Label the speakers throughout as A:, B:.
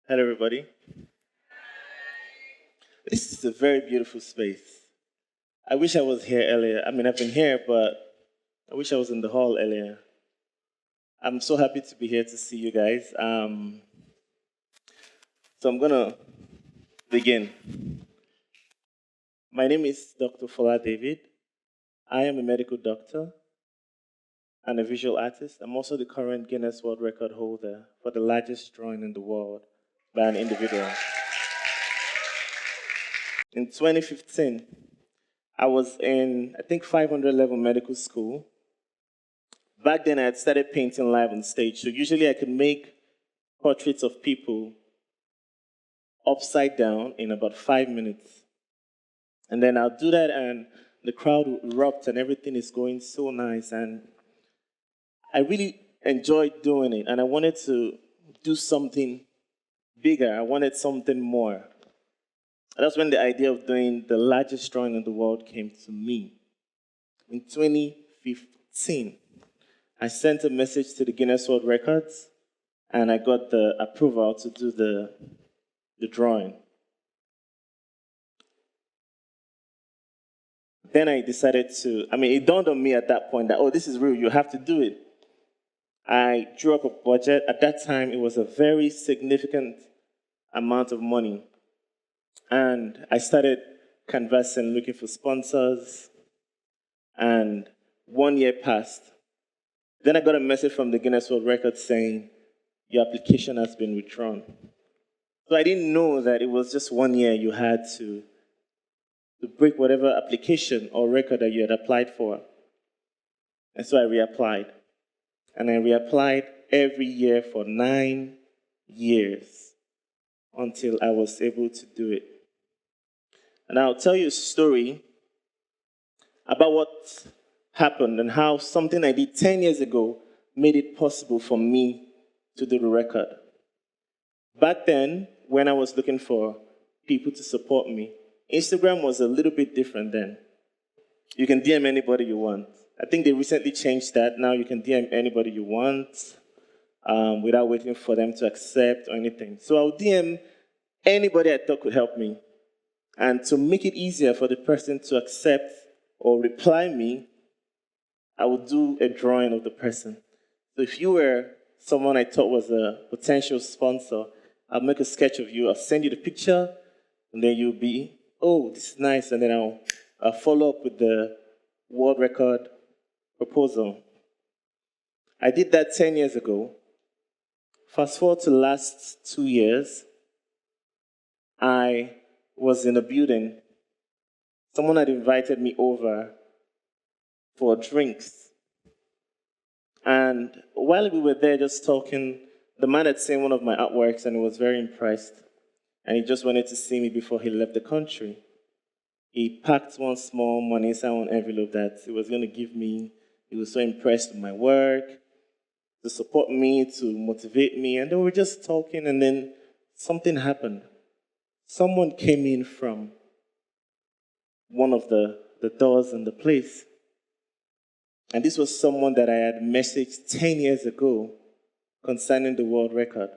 A: Hello, everybody. This is a very beautiful space. I wish I was here earlier. I mean, I've been here, but I wish I was in the hall earlier. I'm so happy to be here to see you guys. So I'm gonna begin. My name is Dr. Fola David. I am a medical doctor and a visual artist. I'm also the current Guinness World Record holder for the largest drawing in the world by an individual. In 2015, I was in, I think, 500 level medical school. Back then, I had started painting live on stage. So usually I could make portraits of people upside down in about 5 minutes. And then I'll do that, and the crowd will erupt, and everything is going so nice. And I really enjoyed doing it, and I wanted to do something bigger. I wanted something more. And that's when the idea of doing the largest drawing in the world came to me. In 2015, I sent a message to the Guinness World Records, and I got the approval to do the drawing. Then I decided to, it dawned on me at that point that, oh, this is real, you have to do it. I drew up a budget. At that time, it was a very significant amount of money. And I started canvassing, looking for sponsors, and 1 year passed. Then I got a message from the Guinness World Records saying, your application has been withdrawn. So I didn't know that it was just 1 year you had to break whatever application or record that you had applied for. And so I reapplied. And I reapplied every year for 9 years until I was able to do it. And I'll tell you a story about what happened and how something I did 10 years ago made it possible for me to do the record. Back then, when I was looking for people to support me, Instagram was a little bit different then. You can DM anybody you want. I think they recently changed that. Now you can DM anybody you want without waiting for them to accept or anything. So I'll DM anybody I thought could help me. And to make it easier for the person to accept or reply me, I would do a drawing of the person. So if you were someone I thought was a potential sponsor, I'll make a sketch of you. I'll send you the picture, and then you'll be, oh, this is nice. And then I'll follow up with the world record proposal. I did that 10 years ago. Fast forward to the last 2 years, I was in a building. Someone had invited me over for drinks. And while we were there just talking, the man had seen one of my artworks and he was very impressed. And he just wanted to see me before he left the country. He packed one small money inside one envelope that he was going to give me. He was so impressed with my work, to support me, to motivate me. And then we were just talking, and then something happened. Someone came in from one of the doors in the place. And this was someone that I had messaged 10 years ago concerning the world record.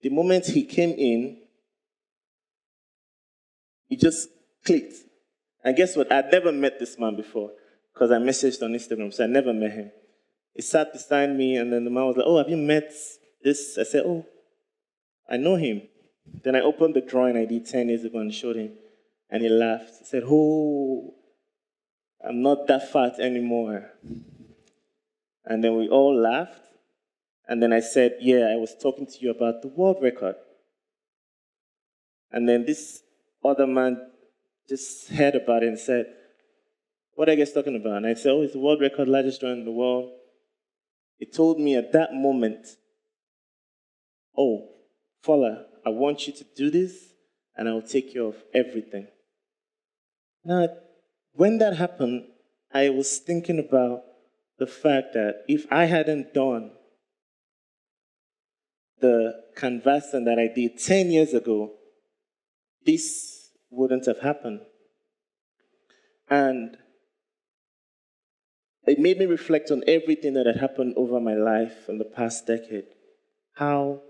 A: The moment he came in, it just clicked. And guess what? I'd never met this man before because I messaged on Instagram, so I never met him. He sat beside me, and then the man was like, oh, have you met this? I said, oh, I know him. Then I opened the drawing I did 10 years ago and showed him, and he laughed. He said, oh, I'm not that fat anymore. And then we all laughed. And then I said, yeah, I was talking to you about the world record. And then this other man just heard about it and said, what are you guys talking about? And I said, oh, it's the world record, largest drawing in the world. He told me at that moment, oh, Fola, I want you to do this, and I'll take care of everything. Now, when that happened, I was thinking about the fact that if I hadn't done the canvassing that I did 10 years ago, this wouldn't have happened. And it made me reflect on everything that had happened over my life in the past decade. How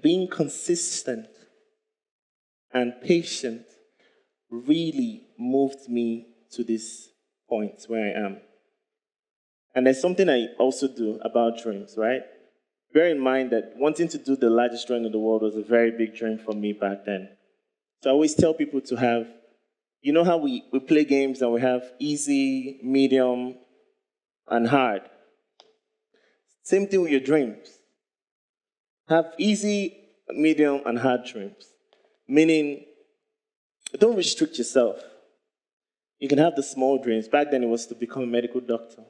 A: being consistent and patient really moved me to this point where I am. And there's something I also do about dreams, right? Bear in mind that wanting to do the largest drawing in the world was a very big dream for me back then. So I always tell people to have, you know how we play games and we have easy, medium, and hard? Same thing with your dreams. Have easy, medium, and hard dreams. Meaning, don't restrict yourself. You can have the small dreams. Back then, it was to become a medical doctor.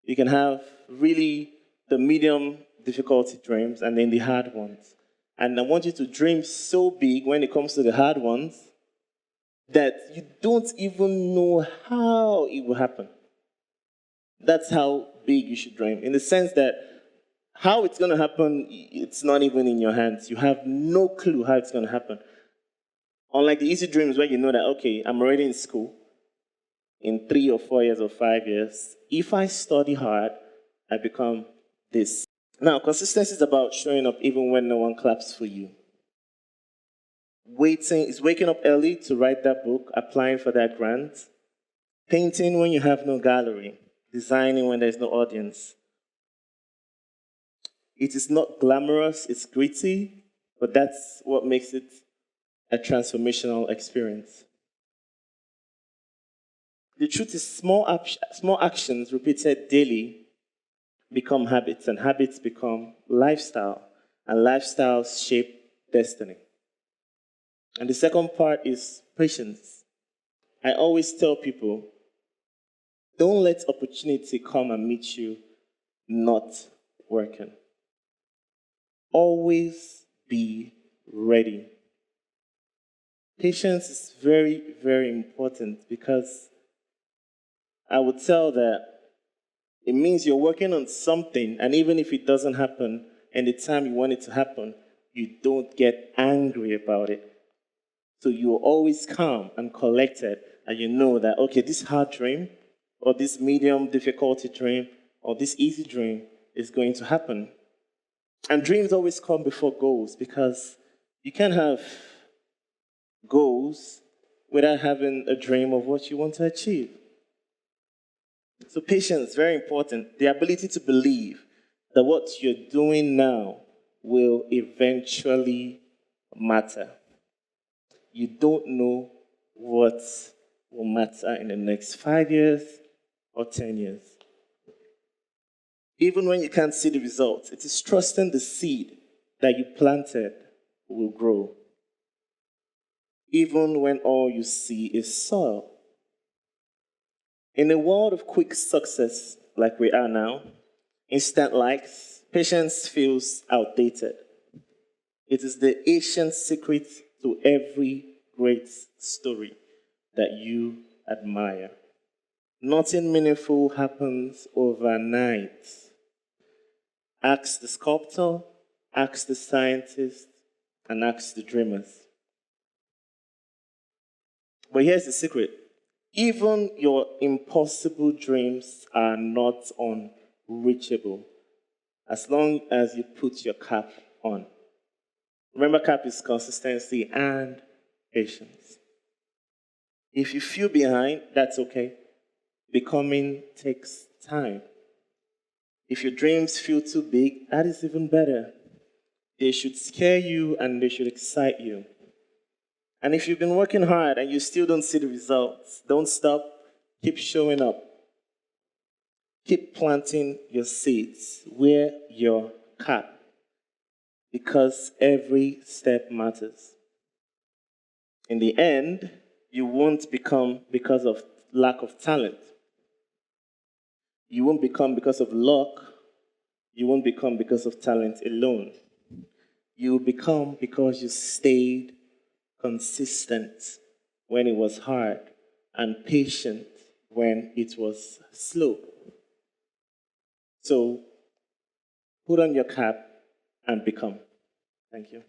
A: You can have really the medium difficulty dreams and then the hard ones. And I want you to dream so big when it comes to the hard ones that you don't even know how it will happen. That's how big you should dream, in the sense that how it's going to happen, it's not even in your hands. You have no clue how it's going to happen. Unlike the easy dreams where you know that, okay, I'm already in school in 3 or 4 years or 5 years. If I study hard, I become this. Now, consistency is about showing up even when no one claps for you. Waiting is waking up early to write that book, applying for that grant, painting when you have no gallery, designing when there's no audience. It is not glamorous, it's gritty, but that's what makes it a transformational experience. The truth is, small actions repeated daily become habits, and habits become lifestyle, and lifestyles shape destiny. And the second part is patience. I always tell people, don't let opportunity come and meet you not working. Always be ready. Patience is very, very important, because I would tell that it means you're working on something, and even if it doesn't happen in the time you want it to happen, you don't get angry about it. So you're always calm and collected, and you know that, okay, this hard dream, or this medium difficulty dream, or this easy dream is going to happen. And dreams always come before goals, because you can't have goals without having a dream of what you want to achieve. So patience, very important. The ability to believe that what you're doing now will eventually matter. You don't know what will matter in the next 5 years or 10 years. Even when you can't see the results, it is trusting the seed that you planted will grow. Even when all you see is soil. In a world of quick success like we are now, instant likes, patience feels outdated. It is the ancient secret to every great story that you admire. Nothing meaningful happens overnight. Ask the sculptor, ask the scientist, and ask the dreamers. But here's the secret. Even your impossible dreams are not unreachable as long as you put your cap on. Remember, cap is consistency and patience. If you feel behind, that's okay. Becoming takes time. If your dreams feel too big, that is even better. They should scare you and they should excite you. And if you've been working hard and you still don't see the results, don't stop. Keep showing up. Keep planting your seeds. Wear your cap. Because every step matters. In the end, you won't become because of lack of talent. You won't become because of luck. You won't become because of talent alone. You will become because you stayed consistent when it was hard and patient when it was slow. So put on your cap and become. Thank you.